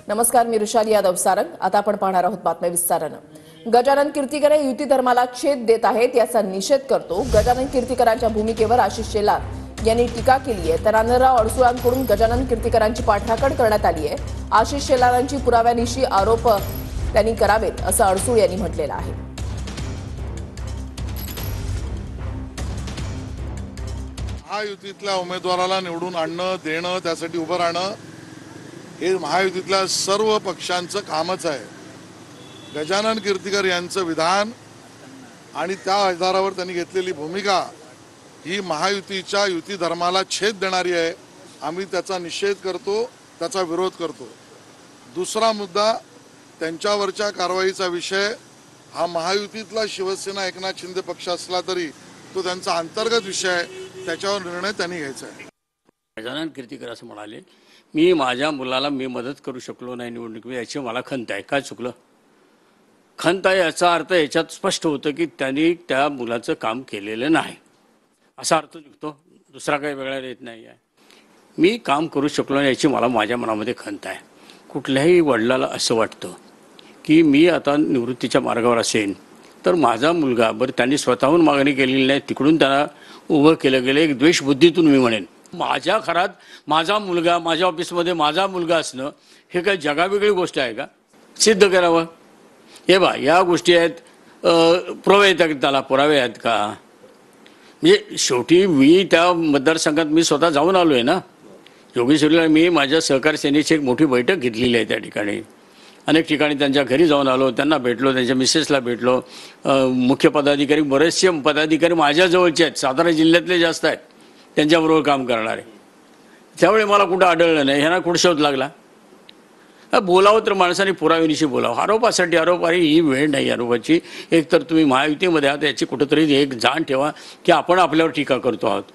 नमस्कार, मी ऋषाली यादव सारंग। आता आपण पाहणार आहोत बातम्या विस्ताराने। गजानन कीर्तिकर युती धर्माला छेद देत आहेत याचा निषेध करतो गजानन कीर्तिकरांच्या भूमिकेवर आशिष शेलार यांनी टीका केली आहे। तर अनिलराव अडसुळांकडून गजानन कीर्तिकरांची पाठराखण करण्यात आली आहे। आशिष शेलारांची पुराव्यानिशी आरोप त्यांनी करावेत असं अडसूळ यांनी म्हटलेलं आहे। महायुतीतल्या उमेदवाराला निवडून आणणं, देणं, त्यासाठी उभं राहणं हे महायुतीतल्या सर्व पक्षांचं कामच आहे। गजानन कीर्तिकर यांचं विधान आणि त्या आधारावर त्यांनी घेतलेली भूमिका ही महायुतीच्या युती धर्माला छेद देणारी आहे। आम्ही त्याचा निषेध करतो, त्याचा विरोध करतो। दुसरा मुद्दा, त्यांच्यावरच्या कारवाईचा विषय हा महायुतीतला शिवसेना एकनाथ शिंदे पक्ष असला तरी तो त्यांचा अंतर्गत विषय आहे, त्याच्यावर निर्णय त्यांनी घ्यायचा आहे। गजानन कीर्तिकर असं म्हणाले, मी माझ्या मुलाला मदत करू शकलो नाही निवडणुकीत, याची मला खंत आहे। काय चुकलं? खंत आहे याचा अर्थ याच्यात स्पष्ट होतं की त्यांनी त्या मुलाचं काम केलेलं नाही असा अर्थ निघतो, दुसरा काही वेगळा येत नाही आहे। मी काम करू शकलो नाही याची मला माझ्या मनामध्ये खंत आहे। कुठल्याही वडिलाला असं वाटतं की मी आता निवृत्तीच्या मार्गावर असेन तर माझा मुलगा, बरं त्यांनी स्वतःहून मागणी केलेली नाही, तिकडून त्याला उभं केलं गेलं, एक द्वेषबुद्धीतून मी म्हणेन माझ्या घरात माझा मुलगा, माझ्या ऑफिसमध्ये माझा मुलगा असणं हे काय जगावेगळी गोष्ट आहे का? सिद्ध करावं। हे बा या गोष्टी आहेत, पुरावे आहेत, त्याला पुरावे आहेत का? म्हणजे शेवटी मी त्या मतदारसंघात मी स्वतः जाऊन आलो आहे ना। योगेश्वरीला मी माझ्या सहकारी सेनेची एक मोठी बैठक घेतलेली आहे। त्या ठिकाणी अनेक ठिकाणी त्यांच्या घरी जाऊन आलो, त्यांना भेटलो, त्यांच्या मिसेसला भेटलो। मुख्य पदाधिकारी, बरेचसे पदाधिकारी माझ्या जवळचे आहेत, सातारा जिल्ह्यातले जास्त आहेत त्यांच्याबरोबर काम करणारे। त्यावेळी मला कुठं आढळलं नाही, ह्यांना कुठं शोध लागला? बोलावं तर माणसाने पुराव्यानिशी बोलावं। आरोपासाठी आरोप, अरे ही वेळ नाही आरोपाची। एक तर तुम्ही महायुतीमध्ये आहात याची कुठंतरी एक जाण ठेवा की आपण आपल्यावर टीका करतो आहोत।